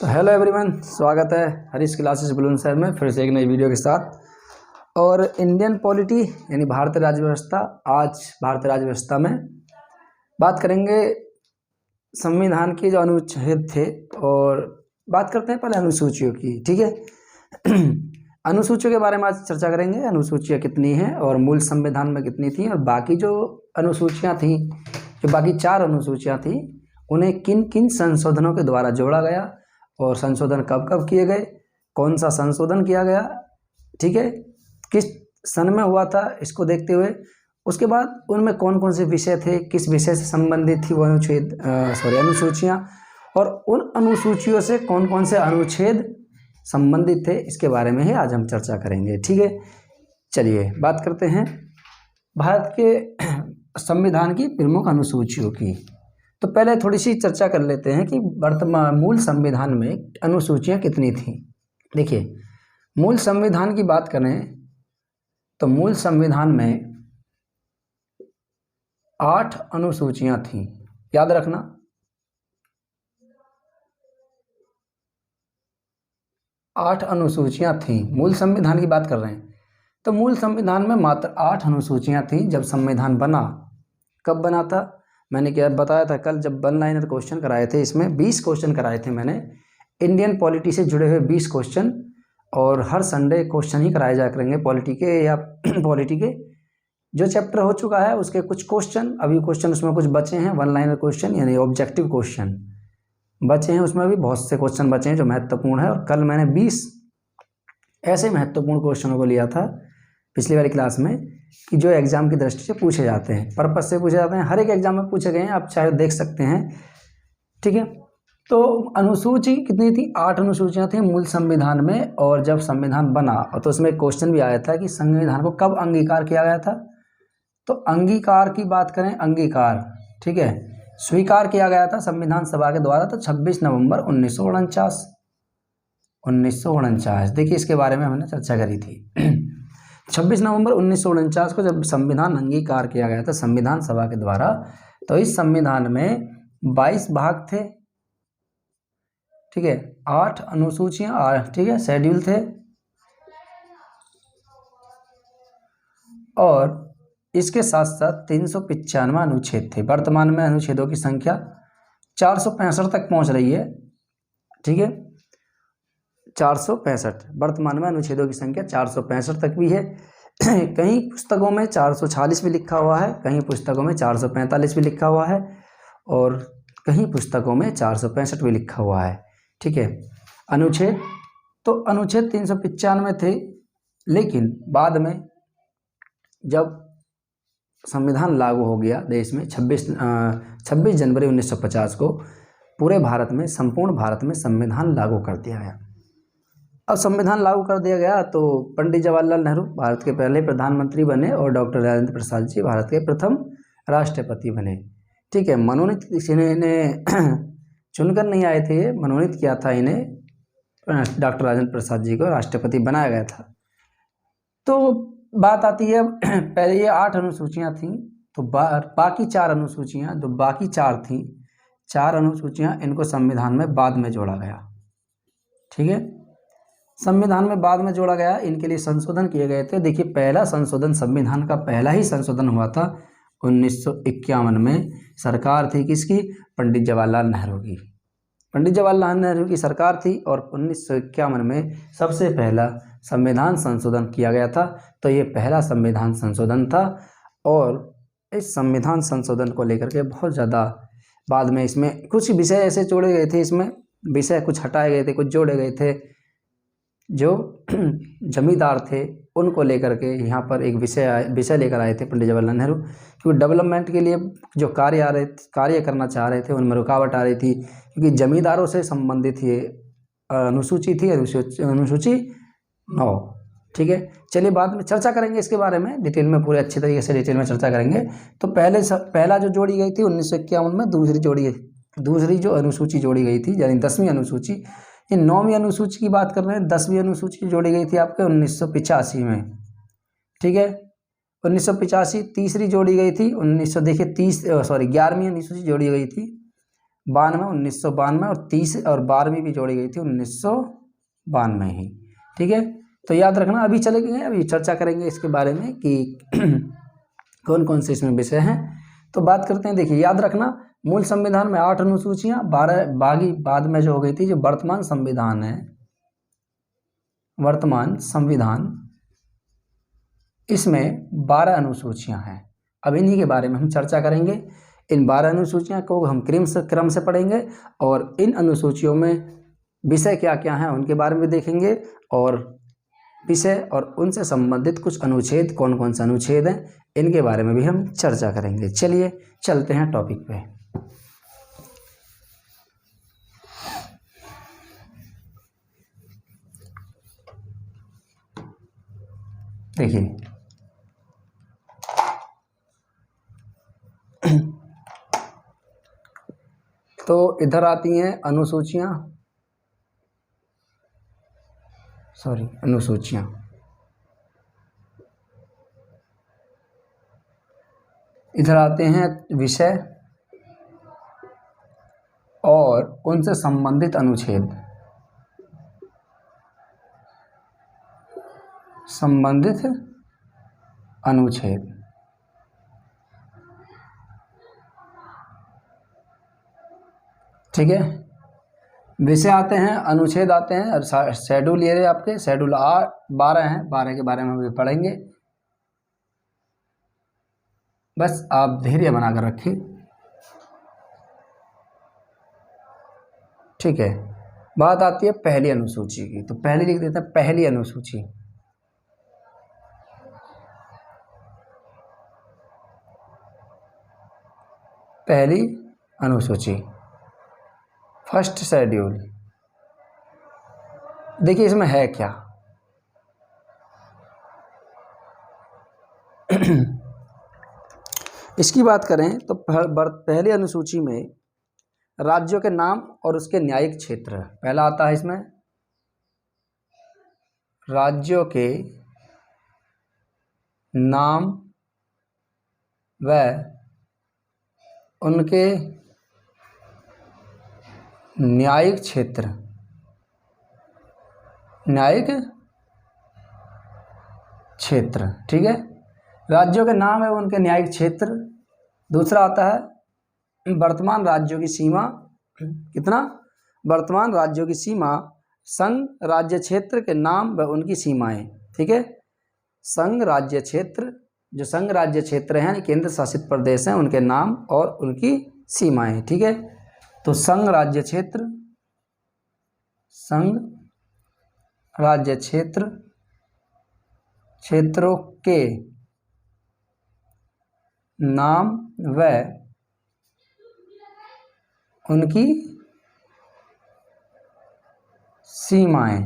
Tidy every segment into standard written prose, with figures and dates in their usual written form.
तो hello everyone, स्वागत है हरीश क्लासेस बुलंदशहर में फिर से एक नई वीडियो के साथ। और इंडियन पॉलिटी यानी भारतीय राज्य व्यवस्था, आज भारतीय राज्य व्यवस्था में बात करेंगे संविधान के जो अनुच्छेद थे। और बात करते हैं पहले अनुसूचियों की, ठीक है। अनुसूचियों के बारे में आज चर्चा करेंगे। अनुसूचियाँ कितनी हैं और मूल संविधान में कितनी थी, और बाकी जो अनुसूचियाँ थी, जो बाकी 4 अनुसूचियाँ थी, उन्हें किन किन संशोधनों के द्वारा जोड़ा गया और संशोधन कब कब किए गए, कौन सा संशोधन किया गया, ठीक है, किस सन में हुआ था, इसको देखते हुए उसके बाद उनमें कौन कौन से विषय थे, किस विषय से संबंधित थी वो अनुसूचियाँ, और उन अनुसूचियों से कौन कौन से अनुच्छेद संबंधित थे, इसके बारे में ही आज हम चर्चा करेंगे, ठीक है। चलिए बात करते हैं भारत के संविधान की प्रमुख अनुसूचियों की। तो पहले थोड़ी सी चर्चा कर लेते हैं कि वर्तमान मूल संविधान में अनुसूचियाँ कितनी थीं। देखिए, मूल संविधान की बात करें तो मूल संविधान में 8 अनुसूचियाँ थीं, याद रखना। 8 अनुसूचियाँ थीं, मूल संविधान की बात कर रहे हैं। तो मूल संविधान में मात्र 8 अनुसूचियाँ थीं जब संविधान बना। कब बना था, मैंने क्या बताया था कल, जब 1 लाइनर क्वेश्चन कराए थे, इसमें 20 क्वेश्चन कराए थे मैंने, इंडियन पॉलिटी से जुड़े हुए 20 क्वेश्चन। और हर संडे क्वेश्चन ही कराए जा करेंगे पॉलिटी के, या पॉलिटी के जो चैप्टर हो चुका है उसके कुछ क्वेश्चन, अभी क्वेश्चन उसमें कुछ बचे हैं, 1 लाइनर क्वेश्चन यानी ऑब्जेक्टिव क्वेश्चन बचे हैं, उसमें भी बहुत से क्वेश्चन बचे हैं जो महत्वपूर्ण है। और कल मैंने 20 ऐसे महत्वपूर्ण क्वेश्चनों को लिया था पिछली वाली क्लास में, कि जो एग्जाम की दृष्टि से पूछे जाते हैं, पर्पस से पूछे जाते हैं, हर एक एग्जाम में पूछे गए हैं, आप चाहे देख सकते हैं, ठीक है। तो अनुसूची कितनी थी, 8 अनुसूचियाँ थी मूल संविधान में। और जब संविधान बना तो उसमें क्वेश्चन भी आया था कि संविधान को कब अंगीकार किया गया था। तो अंगीकार की बात करें, अंगीकार, ठीक है, स्वीकार किया गया था संविधान सभा के द्वारा, तो 26 नवंबर 1949। देखिए, इसके बारे में हमने चर्चा करी थी। 26 नवंबर 1949 को जब संविधान अंगीकार किया गया था संविधान सभा के द्वारा, तो इस संविधान में 22 भाग थे, ठीक है, 8 अनुसूचियाँ, ठीक है, शेड्यूल थे, और इसके साथ साथ 395 अनुच्छेद थे। वर्तमान में अनुच्छेदों की संख्या 465 तक पहुंच रही है, ठीक है, 465। वर्तमान में अनुच्छेदों की संख्या 465 तक भी है। कहीं पुस्तकों में 446 भी लिखा हुआ है, कहीं पुस्तकों में 445 भी लिखा हुआ है, और कहीं पुस्तकों में 465 भी लिखा हुआ है, ठीक है। अनुच्छेद, तो अनुच्छेद 395 थे, लेकिन बाद में जब संविधान लागू हो गया देश में 26 जनवरी 1950 को पूरे भारत में, संपूर्ण भारत में संविधान लागू कर दिया गया। अब संविधान लागू कर दिया गया तो पंडित जवाहरलाल नेहरू भारत के पहले प्रधानमंत्री बने, और डॉक्टर राजेंद्र प्रसाद जी भारत के प्रथम राष्ट्रपति बने, ठीक है। मनोनीत इन्हें चुनकर नहीं आए थे, ये मनोनीत किया था इन्हें, डॉक्टर राजेंद्र प्रसाद जी को राष्ट्रपति बनाया गया था। तो बात आती है, पहले ये 8 अनुसूचियाँ थीं, तो बाकी 4 अनुसूचियाँ, जो बाकी 4 थीं, 4 अनुसूचियाँ, इनको संविधान में बाद में जोड़ा गया, ठीक है, संविधान में बाद में जोड़ा गया, इनके लिए संशोधन किए गए थे। देखिए, पहला संशोधन, संविधान का पहला ही संशोधन हुआ था 1951 में। सरकार थी किसकी, पंडित जवाहरलाल नेहरू की, पंडित जवाहरलाल नेहरू की सरकार थी, और 1951 में सबसे पहला संविधान संशोधन किया गया था। तो ये पहला संविधान संशोधन था, और इस संविधान संशोधन को लेकर के बहुत ज़्यादा बाद में इसमें कुछ विषय ऐसे जोड़े गए थे, इसमें विषय कुछ हटाए गए थे, कुछ जोड़े गए थे। जो जमींदार थे उनको लेकर के यहाँ पर एक विषय लेकर आए थे पंडित जवाहरलाल नेहरू, क्योंकि डेवलपमेंट के लिए जो कार्य करना चाह रहे थे, उनमें रुकावट आ रही थी, क्योंकि जमींदारों से संबंधित ये अनुसूची थी, अनुसूची 9, ठीक है। चलिए बाद में चर्चा करेंगे इसके बारे में डिटेल में, पूरे अच्छे तरीके से डिटेल में चर्चा करेंगे। तो पहला जो जोड़ी गई थी 1951 में, दूसरी जो अनुसूची जोड़ी गई थी, यानी 10वीं अनुसूची, ये 9वीं अनुसूची की बात कर रहे हैं। 10वीं अनुसूची जोड़ी गई थी आपके 1985 में, ठीक है, 1985। तीसरी जोड़ी गई थी 11वीं अनुसूची जोड़ी गई थी 92, 1992 और 30 और 12वीं भी जोड़ी गई थी 1992 ही। ठीक है, तो याद रखना। अभी चले गए, अभी चर्चा करेंगे इसके बारे में कि कौन कौन से इसमें विषय हैं। तो बात करते हैं, देखिए याद रखना, मूल संविधान में 8 अनुसूचियां, 12 बागी बाद में जो हो गई थी। जो वर्तमान संविधान है, वर्तमान संविधान, इसमें 12 अनुसूचियां हैं। अब इन्हीं के बारे में हम चर्चा करेंगे। इन 12 अनुसूचियां को हम क्रम से पढ़ेंगे और इन अनुसूचियों में विषय क्या क्या हैं उनके बारे में देखेंगे, और विषय और उनसे संबंधित कुछ अनुच्छेद, कौन कौन से अनुच्छेद हैं, इनके बारे में भी हम चर्चा करेंगे। चलिए चलते हैं टॉपिक पे। देखिए तो इधर आती हैं अनुसूचियां, अनुसूचियां। इधर आते हैं विषय और उनसे संबंधित अनुच्छेद, संबंधित अनुच्छेद। ठीक है, विषय आते हैं, अनुच्छेद आते हैं, और शेड्यूल ये आपके शेड्यूल 12 हैं, 12 के बारे में भी पढ़ेंगे। बस आप धैर्य बनाकर रखिए। ठीक है, बात आती है पहली अनुसूची की, तो पहले लिख देते हैं पहली अनुसूची। पहली अनुसूची, फर्स्ट शेड्यूल। देखिए इसमें है क्या। इसकी बात करें तो पहली अनुसूची में राज्यों के नाम और उसके न्यायिक क्षेत्र पहला आता है। इसमें राज्यों के नाम व उनके न्यायिक क्षेत्र, न्यायिक क्षेत्र। ठीक है, राज्यों के नाम एवं उनके न्यायिक क्षेत्र। दूसरा आता है वर्तमान राज्यों की सीमा। कितना? वर्तमान राज्यों की सीमा, संघ राज्य क्षेत्र के नाम व उनकी सीमाएं। ठीक है, संघ राज्य क्षेत्र, जो संघ राज्य क्षेत्र हैं, केंद्र शासित प्रदेश हैं, उनके नाम और उनकी सीमाएं। ठीक है, तो संघ राज्य क्षेत्र, संघ राज्य क्षेत्र, क्षेत्रों के नाम व उनकी सीमाएं।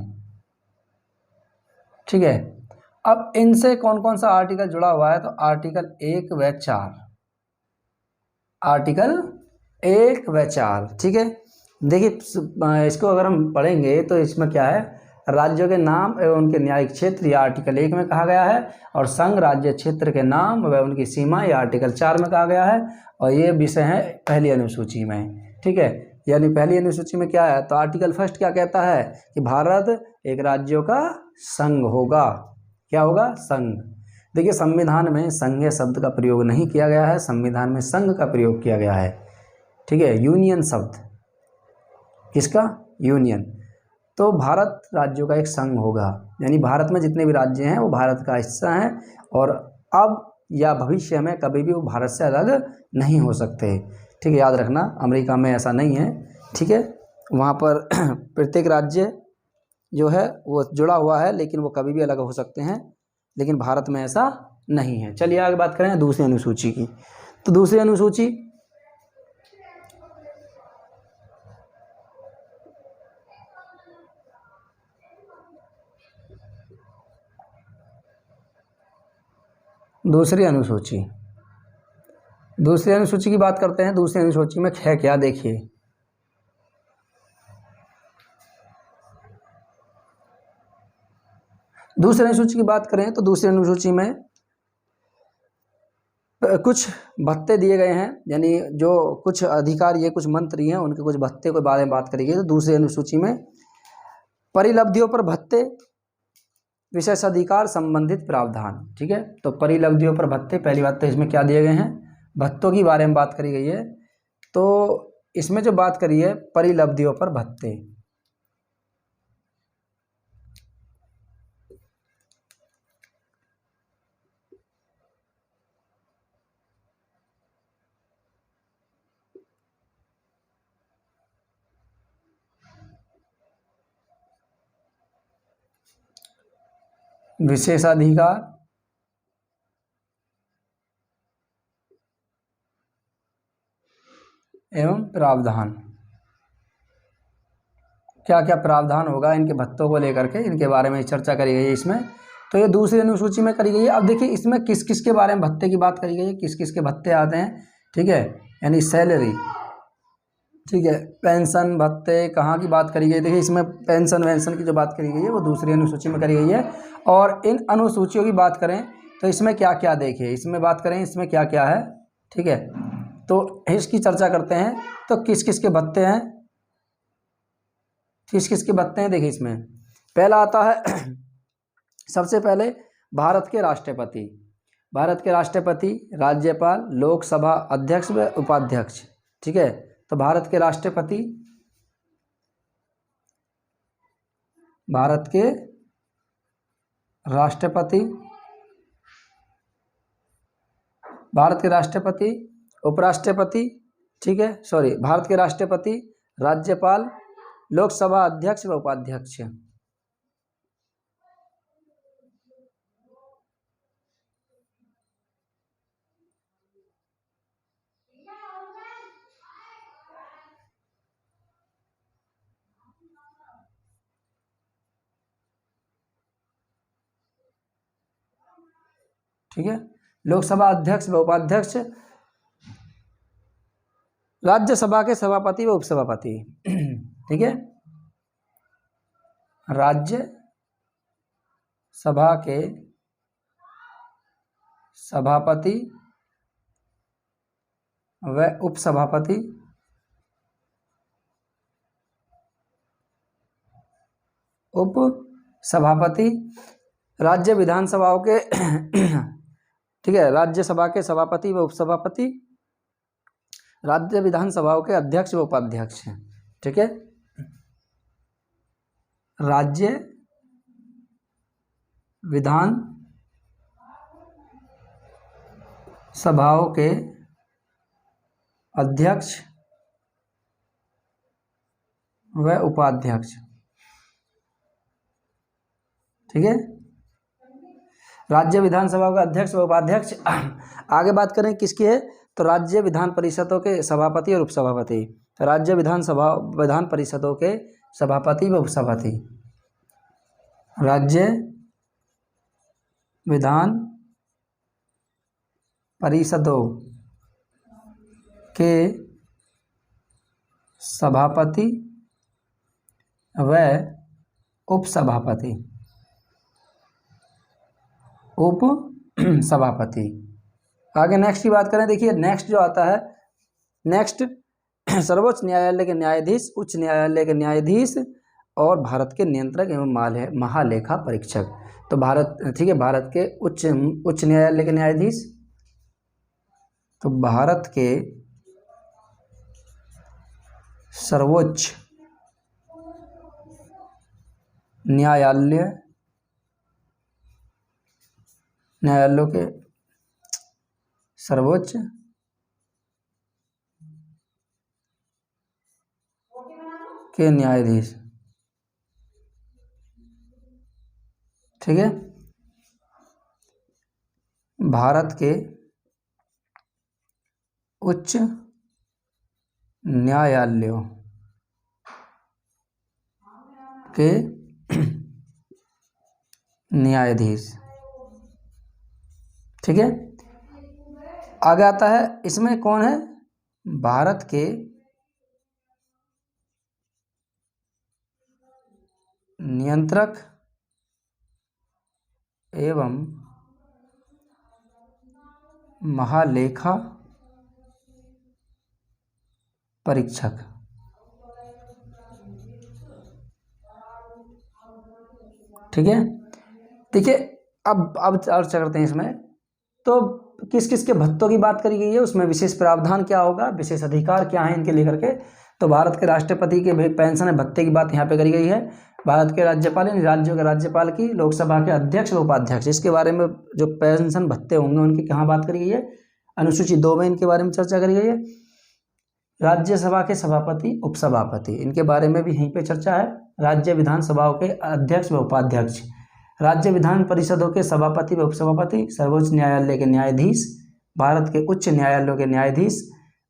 ठीक है, अब इनसे कौन कौन सा आर्टिकल जुड़ा हुआ है, तो आर्टिकल 1 व 4, आर्टिकल 1 व 4। ठीक है, देखिए इसको अगर हम पढ़ेंगे तो इसमें क्या है, राज्यों के नाम एवं उनके न्यायिक क्षेत्र, यह आर्टिकल 1 में कहा गया है, और संघ राज्य क्षेत्र के नाम व उनकी सीमा, यह आर्टिकल 4 में कहा गया है, और ये विषय है पहली अनुसूची में। ठीक है, यानी पहली अनुसूची में क्या है, तो आर्टिकल 1 क्या कहता है कि भारत एक राज्यों का संघ होगा। क्या होगा? संघ। देखिए संविधान में संघीय शब्द का प्रयोग नहीं किया गया है, संविधान में संघ का प्रयोग किया गया है। ठीक है, यूनियन शब्द, किसका? यूनियन। तो भारत राज्यों का एक संघ होगा, यानी भारत में जितने भी राज्य हैं वो भारत का हिस्सा हैं, और अब या भविष्य में कभी भी वो भारत से अलग नहीं हो सकते। ठीक है, याद रखना, अमेरिका में ऐसा नहीं है। ठीक है, वहाँ पर प्रत्येक राज्य जो है वो जुड़ा हुआ है, लेकिन वो कभी भी अलग हो सकते हैं, लेकिन भारत में ऐसा नहीं है। चलिए आगे बात करें दूसरी अनुसूची की। तो दूसरी अनुसूची, दूसरी अनुसूची की बात करते हैं। दूसरी अनुसूची में है क्या, देखिए दूसरी अनुसूची की बात करें तो दूसरी अनुसूची में कुछ भत्ते दिए गए हैं, यानी जो कुछ अधिकारी है, कुछ मंत्री हैं, उनके कुछ भत्ते के बारे में बात करी गई। तो दूसरी अनुसूची में परिलब्धियों पर भत्ते, विशेषाधिकार संबंधित प्रावधान। ठीक है, तो परिलब्धियों पर भत्ते, पहली बात तो इसमें क्या दिए गए हैं, भत्तों की बारे में बात करी गई है। तो इसमें जो बात करी है परिलब्धियों पर भत्ते, विशेषाधिकार एवं प्रावधान, क्या क्या प्रावधान होगा इनके भत्तों को लेकर के, इनके बारे में चर्चा करी गई है इसमें। तो ये दूसरी अनुसूची में करी गई है। अब देखिए इसमें किस किस के बारे में भत्ते की बात करी गई है, किस किस के भत्ते आते हैं। ठीक है, यानी सैलरी, ठीक है, पेंशन भत्ते कहाँ की बात करी गई, देखिए इसमें पेंशन वेंशन की जो बात करी गई है वो दूसरी अनुसूची में करी गई है। और इन अनुसूचियों की बात करें तो इसमें क्या क्या देखिए, इसमें बात करें इसमें क्या क्या है। ठीक है, तो इसकी चर्चा करते हैं। तो किस किस के भत्ते हैं, किस किस के भत्ते हैं, देखिए इसमें पहला आता है सबसे पहले भारत के राष्ट्रपति, भारत के राष्ट्रपति, राज्यपाल, लोकसभा अध्यक्ष व उपाध्यक्ष। ठीक है, तो भारत के राष्ट्रपति, भारत के राष्ट्रपति, भारत के राष्ट्रपति, उपराष्ट्रपति, ठीक है, सॉरी, भारत के राष्ट्रपति, राज्यपाल, लोकसभा अध्यक्ष व उपाध्यक्ष। ठीक है, लोकसभा अध्यक्ष व उपाध्यक्ष, राज्यसभा के सभापति व उपसभापति। ठीक है, राज्य सभा के सभापति व उपसभापति, उप सभापति, राज्य विधानसभाओं के ठीक है, राज्यसभा के सभापति व उपसभापति, राज्य विधानसभाओं के अध्यक्ष व उपाध्यक्ष। ठीक है, राज्य विधान सभाओं के अध्यक्ष व उपाध्यक्ष। ठीक है, राज्य विधानसभा का अध्यक्ष व उपाध्यक्ष। आगे बात करें किसकी है, तो राज्य विधान परिषदों के सभापति और उपसभापति, राज्य विधान परिषदों के सभापति व उपसभापति, राज्य विधान परिषदों के सभापति व उपसभापति, उप सभापति। आगे नेक्स्ट की बात करें, देखिए नेक्स्ट जो आता है, नेक्स्ट सर्वोच्च न्यायालय के न्यायाधीश, उच्च न्यायालय के न्यायाधीश और भारत के नियंत्रक एवं महालेखा परीक्षक। तो भारत, ठीक है, भारत के उच्च न्यायालय के न्यायाधीश, तो भारत के सर्वोच्च न्यायालयों के सर्वोच्च के न्यायाधीश। ठीक है, भारत के उच्च न्यायालयों के न्यायाधीश। ठीक है, आगे आता है, इसमें कौन है, भारत के नियंत्रक एवं महालेखा परीक्षक। ठीक है, देखिए अब चर्चा करते हैं इसमें। तो किस किस के भत्तों की बात करी गई है, उसमें विशेष प्रावधान क्या होगा, विशेष अधिकार क्या है इनके लेकर के। तो भारत के राष्ट्रपति के पेंशन भत्ते की बात यहाँ पे करी गई है। भारत के राज्यपाल यानी राज्यों के राज्यपाल की, लोकसभा के अध्यक्ष व उपाध्यक्ष, इसके बारे में जो पेंशन भत्ते होंगे उनकी कहाँ बात करी गई है, अनुसूची 2 में इनके बारे में चर्चा करी गई है। राज्यसभा के सभापति उपसभापति, इनके बारे में भी यहीं पे चर्चा है। राज्य विधानसभाओं के अध्यक्ष व उपाध्यक्ष, राज्य विधान परिषदों के सभापति व उपसभापति, सर्वोच्च न्यायालय के न्यायाधीश, भारत के उच्च न्यायालयों के न्यायाधीश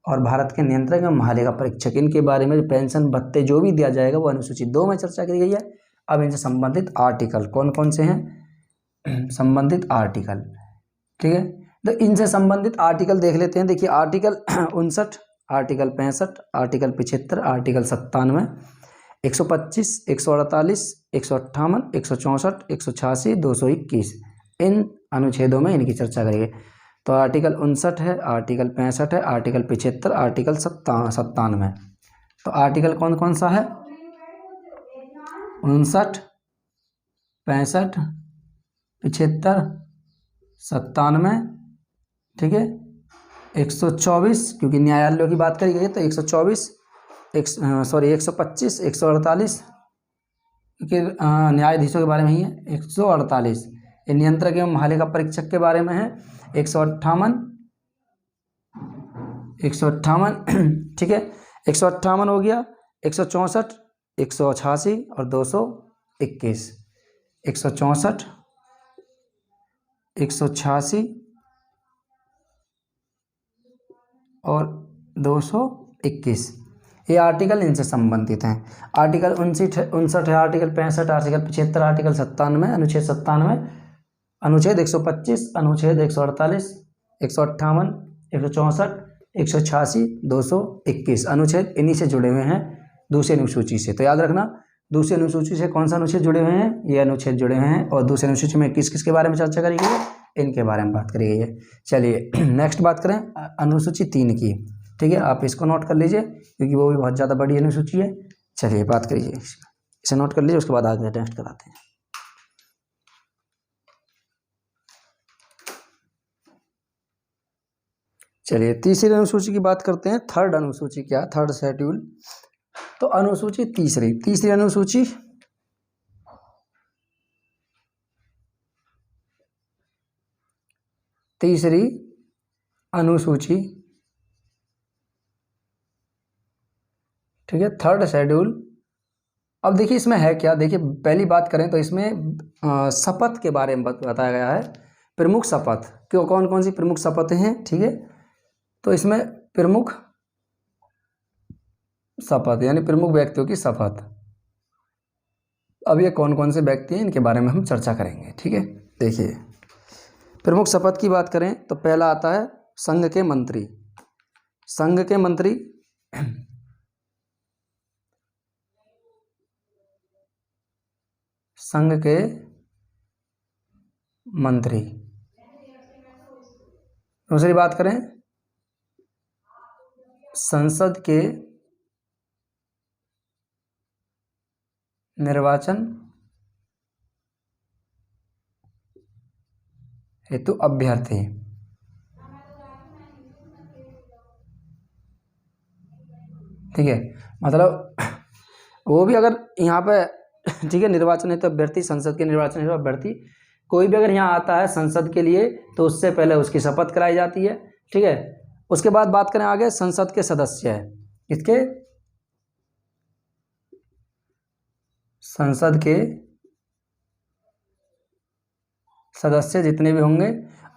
और भारत के नियंत्रक एवं महालेखा परीक्षक, इनके बारे में पेंशन भत्ते जो भी दिया जाएगा वो अनुसूची 2 में चर्चा की गई है। अब इनसे संबंधित आर्टिकल कौन कौन से हैं, संबंधित आर्टिकल। ठीक है, तो इनसे संबंधित आर्टिकल देख लेते हैं। देखिए आर्टिकल 59, आर्टिकल 65, आर्टिकल 75, आर्टिकल 97, 125, 148, 158, 164, 186, 221, इन अनुच्छेदों में इनकी चर्चा करेंगे। तो आर्टिकल 59 है, आर्टिकल 65 है, आर्टिकल 75, आर्टिकल 97। तो आर्टिकल कौन कौन सा है, 59, 65, 75, 97। ठीक है, 124 क्योंकि न्यायालयों की बात करी गई है तो 124, 125, 148 क्योंकि न्यायाधीशों के बारे में ही है। 148 ये नियंत्रक एवं महालेखा परीक्षक के बारे में है। 158, 158 ठीक है, 158 हो गया, 164, 186 और 221। 164, 186 और 221 ये आर्टिकल इनसे संबंधित हैं। आर्टिकल 59 है, आर्टिकल 65, आर्टिकल 75, आर्टिकल 97, अनुच्छेद 97, अनुच्छेद 125, अनुच्छेद 148, 158, 164, 186, 221 अनुच्छेद इन्हीं से जुड़े हुए हैं दूसरी अनुसूची से। तो याद रखना दूसरी अनुसूची से कौन सा अनुच्छेद जुड़े हुए हैं, ये अनुच्छेद जुड़े हुए हैं। और दूसरी अनुसूची में किस किस के बारे में चर्चा करी गई है, इनके बारे में बात करी गई है। चलिए नेक्स्ट बात करें अनुसूची 3 की। ठीक है, आप इसको नोट कर लीजिए क्योंकि वो भी बहुत ज़्यादा बड़ी अनुसूची है। चलिए बात करिए, इसे नोट कर लीजिए, उसके बाद आगे टेस्ट कराते हैं। चलिए तीसरी अनुसूची की बात करते हैं। थर्ड अनुसूची क्या, थर्ड शेड्यूल। तो अनुसूची तीसरी अनुसूची ठीक है, थर्ड शेड्यूल। अब देखिए इसमें है क्या, देखिए पहली बात करें तो इसमें शपथ के बारे में बताया गया है। प्रमुख शपथ क्यों, कौन कौन सी प्रमुख शपथ हैं। ठीक है, तो इसमें प्रमुख शपथ यानी प्रमुख व्यक्तियों की शपथ। अब ये कौन कौन से व्यक्ति हैं इनके बारे में हम चर्चा करेंगे। ठीक है, देखिए प्रमुख शपथ की बात करें तो पहला आता है संघ के मंत्री। संघ के मंत्री संघ के मंत्री। दूसरी बात करें संसद के निर्वाचन हेतु अभ्यर्थी। ठीक है, मतलब वो भी अगर यहाँ पे ठीक है निर्वाचन हेतु अभ्यर्थी, संसद के निर्वाचन हेतु अभ्यर्थी कोई भी अगर यहाँ आता है संसद के लिए तो उससे पहले उसकी शपथ कराई जाती है। ठीक है, उसके बाद बात करें आगे संसद के सदस्य है, इसके संसद के सदस्य जितने भी होंगे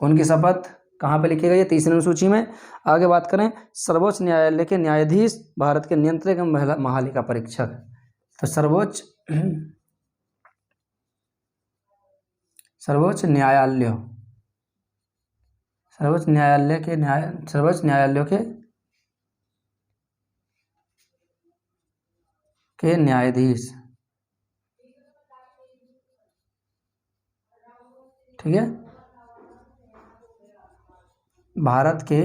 उनकी शपथ कहाँ पे लिखी गई है, तीसरी अनुसूची में। आगे बात करें सर्वोच्च न्यायालय के न्यायाधीश, भारत के नियंत्रक एवं महालेखा परीक्षक। तो सर्वोच्च न्यायालयों के न्यायाधीश। ठीक है, भारत के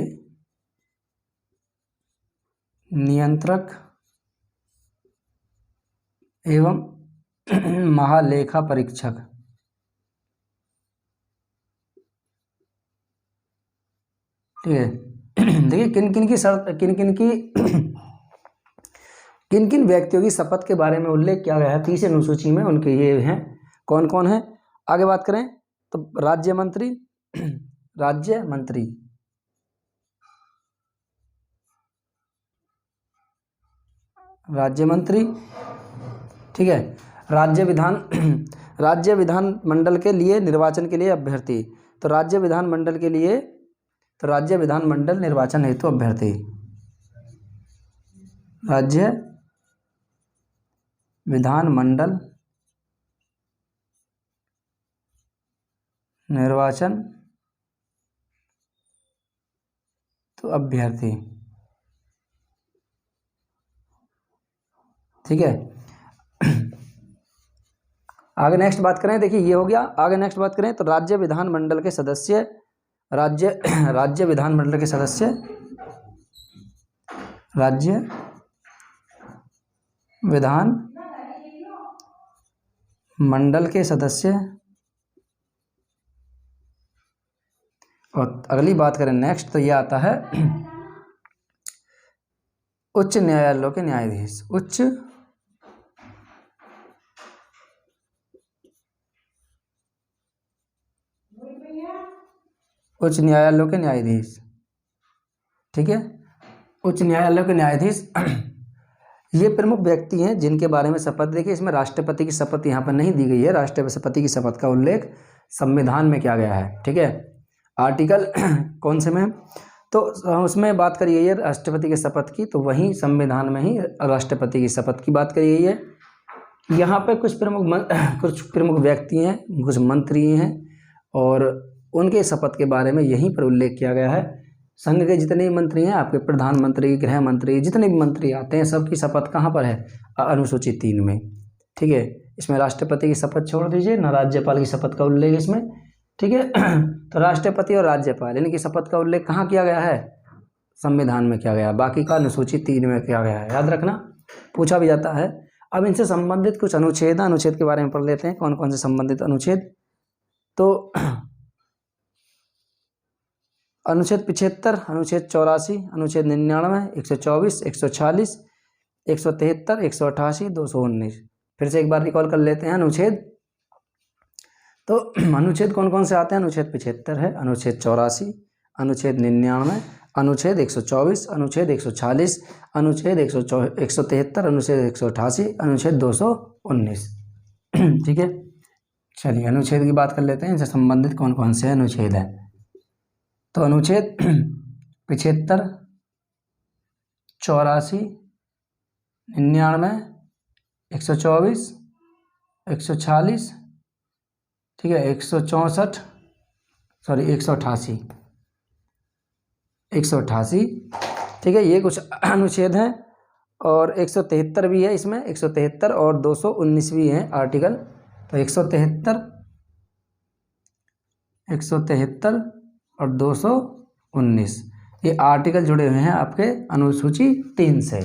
नियंत्रक एवं महालेखा परीक्षक। ठीक है, देखिए किन किन व्यक्तियों की शपथ के बारे में उल्लेख किया गया है 30 अनुसूची में, उनके ये हैं, कौन कौन है। आगे बात करें तो राज्य मंत्री ठीक है, राज्य विधान मंडल के लिए निर्वाचन के लिए अभ्यर्थी, तो राज्य विधान मंडल निर्वाचन हेतु अभ्यर्थी, राज्य विधान मंडल निर्वाचन तो अभ्यर्थी। ठीक है, आगे नेक्स्ट बात करें, देखिए ये हो गया। आगे नेक्स्ट बात करें तो राज्य विधान मंडल के सदस्य, राज्य विधान मंडल के सदस्य, राज्य विधान मंडल के सदस्य। और अगली बात करें नेक्स्ट तो ये आता है उच्च न्यायालयों के न्यायाधीश, उच्च न्यायालयों के न्यायाधीश। ठीक है, उच्च न्यायालयों के न्यायाधीश ये प्रमुख व्यक्ति हैं जिनके बारे में शपथ, देखिए इसमें राष्ट्रपति की शपथ यहाँ पर नहीं दी गई है, राष्ट्रपति की शपथ का उल्लेख संविधान में किया गया है। ठीक है, आर्टिकल कौन से में, तो उसमें बात करी गई है राष्ट्रपति की शपथ की, तो वहीं संविधान में ही राष्ट्रपति की शपथ की बात करी गई है। यहाँ पे कुछ प्रमुख व्यक्ति हैं, कुछ मंत्री हैं, और उनके शपथ के बारे में यहीं पर उल्लेख किया गया है। संघ के जितने भी मंत्री हैं, आपके प्रधानमंत्री, गृह मंत्री, जितने भी मंत्री आते हैं, सबकी शपथ कहाँ पर है, अनुसूची 3 में। ठीक है, इसमें राष्ट्रपति की शपथ छोड़ दीजिए, ना राज्यपाल की शपथ का उल्लेख इसमें। ठीक है, तो राष्ट्रपति और राज्यपाल इनकी शपथ का उल्लेख कहाँ किया गया है, संविधान में किया गया है, बाकी का अनुसूची 3 में किया गया है, याद रखना, पूछा भी जाता है। अब इनसे संबंधित कुछ अनुच्छेद के बारे में पढ़ लेते हैं, कौन कौन से संबंधित अनुच्छेद। तो अनुच्छेद 75, अनुच्छेद 84, अनुच्छेद 99, 124, 146, 173, 188, 219। फिर से एक बार रिकॉल कर लेते हैं अनुच्छेद। तो अनुच्छेद कौन कौन से आते हैं, अनुच्छेद 75 है, अनुच्छेद 84, अनुच्छेद 99, अनुच्छेद 124, अनुच्छेद 146, अनुच्छेद 173, अनुच्छेद 188, अनुच्छेद 219। ठीक है, चलिए अनुच्छेद की बात कर लेते हैं, इनसे संबंधित कौन कौन से अनुच्छेद हैं। तो अनुच्छेद 75, 84, 99, 124, 146, ठीक है, 188, 188, ठीक है, ये कुछ अनुच्छेद हैं। और 173 भी है इसमें, 173 और 219 भी हैं आर्टिकल। तो 173 और 219 ये आर्टिकल जुड़े हुए हैं आपके अनुसूची 3 से।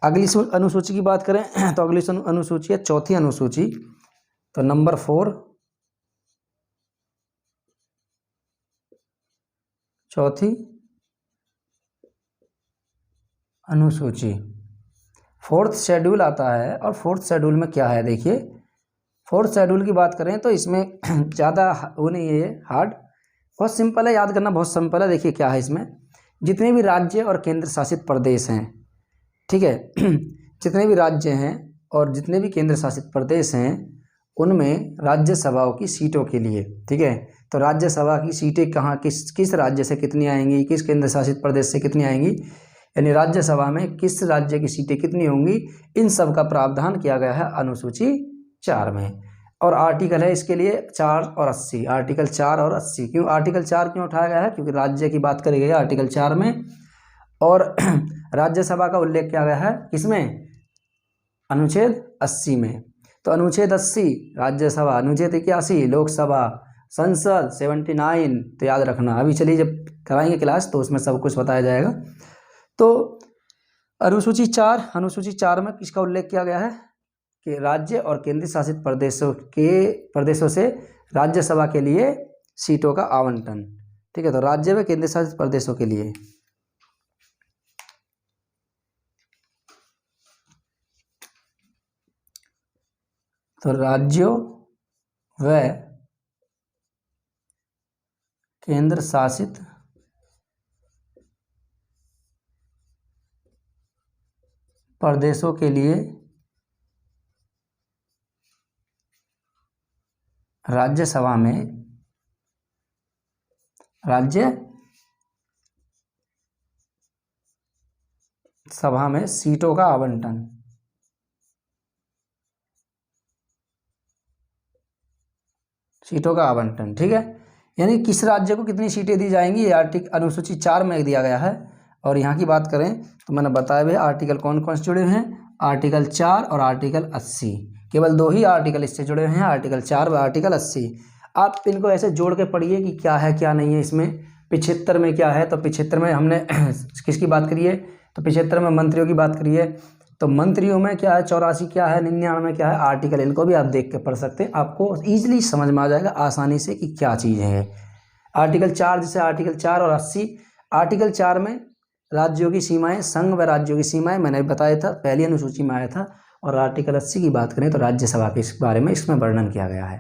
अगली अनुसूची की बात करें तो अगली अनुसूची है चौथी अनुसूची, तो नंबर 4, चौथी अनुसूची, 4th शेड्यूल आता है। और 4th शेड्यूल में क्या है, देखिए 4th शेड्यूल की बात करें तो इसमें ज़्यादा वो नहीं है, हार्ड, बहुत सिंपल है, याद करना बहुत सिंपल है। देखिए क्या है इसमें, जितने भी राज्य और केंद्र शासित प्रदेश हैं, ठीक है, जितने भी राज्य हैं और जितने भी केंद्र शासित प्रदेश हैं, उनमें राज्यसभाओं की सीटों के लिए, ठीक है, तो राज्यसभा की सीटें कहाँ, किस राज्य से कितनी आएंगी, किस केंद्र शासित प्रदेश से कितनी आएंगी, यानी राज्यसभा में किस राज्य की सीटें कितनी होंगी, इन सब का प्रावधान किया गया है अनुसूची 4 में। और आर्टिकल है इसके लिए 4 और 80, आर्टिकल 4 और 80। क्यों आर्टिकल 4 क्यों उठाया गया है, क्योंकि राज्य की बात करी गई है आर्टिकल 4 में, और राज्यसभा का उल्लेख किया गया है किसमें, अनुच्छेद 80 में। तो अनुच्छेद 80 राज्यसभा, अनुच्छेद 81 लोकसभा, संसद 79। तो याद रखना, अभी चलिए जब कराएंगे क्लास तो उसमें सब कुछ बताया जाएगा। तो अनुसूची 4 में किसका उल्लेख किया गया है कि राज्य और केंद्र शासित प्रदेशों से राज्यसभा के लिए सीटों का आवंटन। ठीक है, तो राज्य व केंद्र शासित प्रदेशों के लिए तो राज्यों व केंद्र शासित प्रदेशों के लिए राज्यसभा में सीटों का आवंटन। ठीक है, यानी किस राज्य को कितनी सीटें दी जाएंगी ये अनुसूची 4 में दिया गया है। और यहाँ की बात करें तो मैंने बताया भी आर्टिकल कौन कौन से जुड़े हुए हैं, आर्टिकल 4 और आर्टिकल 80। केवल 2 ही आर्टिकल इससे जुड़े हुए हैं, आर्टिकल 4 व आर्टिकल 80। आप इनको ऐसे जोड़ के पढ़िए कि क्या है क्या नहीं है इसमें। 75 में क्या है, तो 75 में हमने किसकी बात करी है, तो 75 में मंत्रियों की बात करी है। तो मंत्रियों में क्या है, 84 क्या है, 99 में क्या है, आर्टिकल इनको भी आप देख के पढ़ सकते हैं, आपको ईजिली समझ में आ जाएगा आसानी से कि क्या चीज़ है। आर्टिकल 4 जैसे आर्टिकल 4 और 80। आर्टिकल 4 में राज्यों की सीमाएं, संघ व राज्यों की सीमाएं मैंने बताया था, पहली अनुसूची में आया था। और आर्टिकल 80 की बात करें तो राज्यसभा के इस बारे में इसमें वर्णन किया गया है।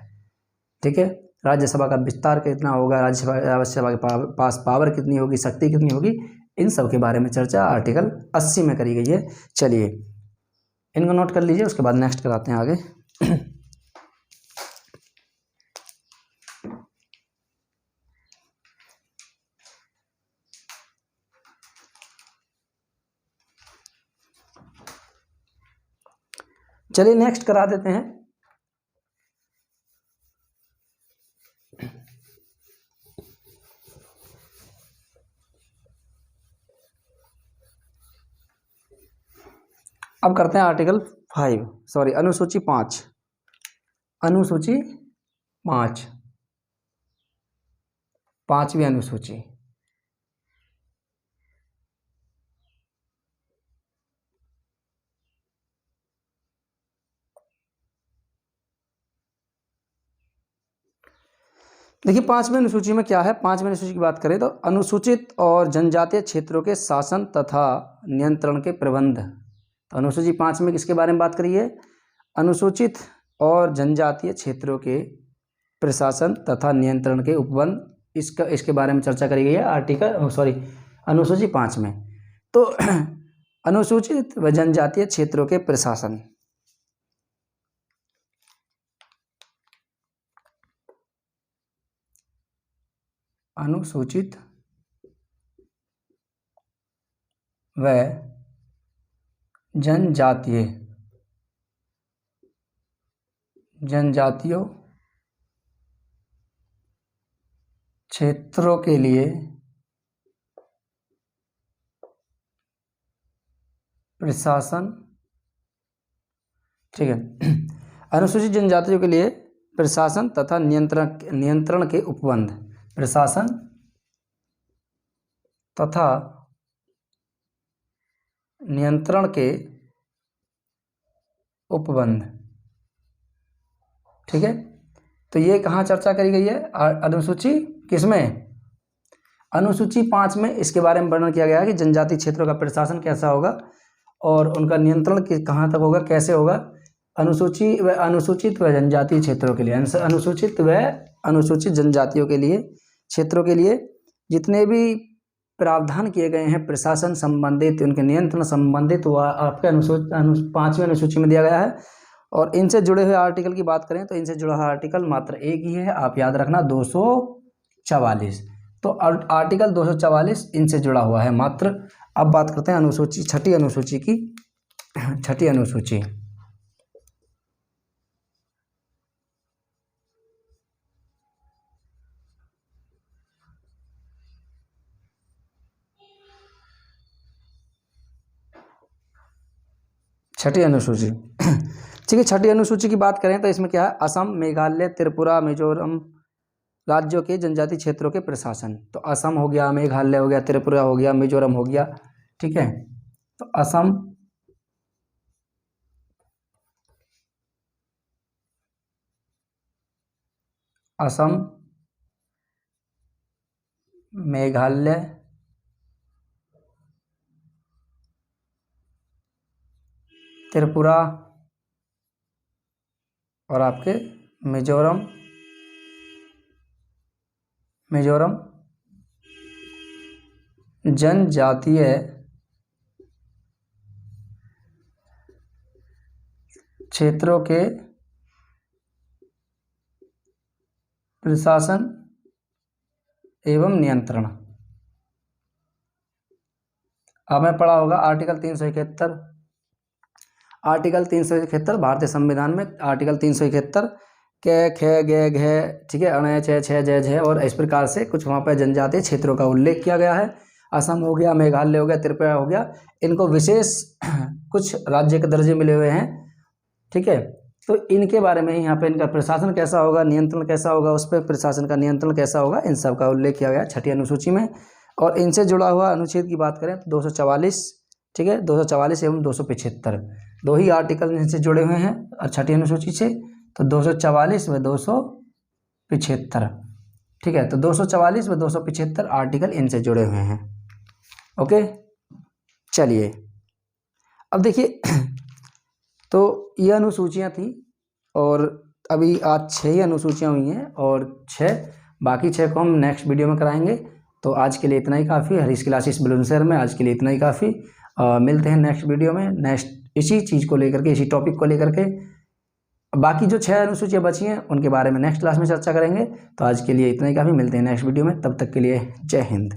ठीक है, राज्यसभा का विस्तार कितना होगा, राज्यसभा के पास पावर कितनी होगी, शक्ति कितनी होगी, इन सब के बारे में चर्चा आर्टिकल 80 में करी गई है। चलिए इनको नोट कर लीजिए, उसके बाद नेक्स्ट कराते हैं आगे। चलिए नेक्स्ट करा देते हैं। अब करते हैं आर्टिकल 5, सॉरी अनुसूची 5। अनुसूची 5, 5वीं अनुसूची। देखिए 5वीं अनुसूची में क्या है, 5वीं अनुसूची की बात करें तो अनुसूचित और जनजातीय क्षेत्रों के शासन तथा नियंत्रण के प्रबंध। तो अनुसूची 5 में किसके बारे में बात करी है, अनुसूचित और जनजातीय क्षेत्रों के प्रशासन तथा नियंत्रण के उपबंध, इसके बारे में चर्चा करी गई है अनुसूची 5 में। तो अनुसूचित व जनजातीय क्षेत्रों के प्रशासन, अनुसूचित व जनजातियों क्षेत्रों के लिए प्रशासन। ठीक है, अनुसूचित जनजातियों के लिए प्रशासन तथा नियंत्रण के उपबंध, प्रशासन तथा नियंत्रण के उपबंध। ठीक है, तो ये कहाँ चर्चा करी गई है, अनुसूची किसमें, अनुसूची 5 में इसके बारे में वर्णन किया गया है कि जनजातीय क्षेत्रों का प्रशासन कैसा होगा और उनका नियंत्रण कहाँ तक होगा, कैसे होगा। अनुसूचित व जनजातीय क्षेत्रों के लिए, अनुसूचित व अनुसूचित जनजातियों के लिए क्षेत्रों के लिए जितने भी प्रावधान किए गए हैं प्रशासन संबंधित, उनके नियंत्रण संबंधित, वो आपके 5वीं अनुसूची में दिया गया है। और इनसे जुड़े हुए आर्टिकल की बात करें तो इनसे जुड़ा हुआ आर्टिकल मात्र एक ही है, आप याद रखना 244। तो आर्टिकल 244 इनसे जुड़ा हुआ है मात्र। अब बात करते हैं अनुसूची, छठी अनुसूची की, छठी अनुसूची। छठी अनुसूची ठीक है, छठी अनुसूची की बात करें तो इसमें क्या है, असम, मेघालय, त्रिपुरा, मिजोरम, राज्यों के जनजातीय क्षेत्रों के प्रशासन, तो असम हो गया, मेघालय हो गया, त्रिपुरा हो गया, मिजोरम हो गया, ठीक है। तो असम, मेघालय, त्रिपुरा और आपके मिजोरम जनजातीय क्षेत्रों के प्रशासन एवं नियंत्रण। आपने पढ़ा होगा आर्टिकल 371, आर्टिकल 371 भारतीय संविधान में आर्टिकल 371 के खे गे घे, ठीक है, अण छ छ जय झ, और इस प्रकार से कुछ वहाँ पर जनजातीय क्षेत्रों का उल्लेख किया गया है। असम हो गया, मेघालय हो गया, त्रिपुरा हो गया, इनको विशेष कुछ राज्य के दर्जे मिले हुए हैं, ठीक है। तो इनके बारे में ही यहाँ पे इनका प्रशासन कैसा होगा, नियंत्रण कैसा होगा, उस पर प्रशासन का नियंत्रण कैसा होगा, इन सब का उल्लेख किया गया छठी अनुसूची में। और इनसे जुड़ा हुआ अनुच्छेद की बात करें तो 244, ठीक है, 244 एवं 275 दो ही आर्टिकल इनसे जुड़े हुए हैं और छठी अनुसूची से, तो 244 व 275, ठीक है। तो 244 व 275 आर्टिकल इनसे जुड़े हुए हैं। ओके, चलिए अब देखिए तो ये अनुसूचियाँ थी और अभी आज 6 ही अनुसूचियाँ हुई हैं और बाकी 6 को हम नेक्स्ट वीडियो में कराएंगे। तो आज के लिए इतना ही काफ़ी। हरीश क्लासेस बुलंदशहर में आज के लिए इतना ही काफ़ी। मिलते हैं नेक्स्ट वीडियो में, नेक्स्ट इसी चीज़ को लेकर के, इसी टॉपिक को लेकर के। बाकी जो 6 अनुसूचियाँ बची हैं उनके बारे में नेक्स्ट क्लास में चर्चा करेंगे। तो आज के लिए इतना ही काफ़ी। मिलते हैं नेक्स्ट वीडियो में, तब तक के लिए जय हिंद।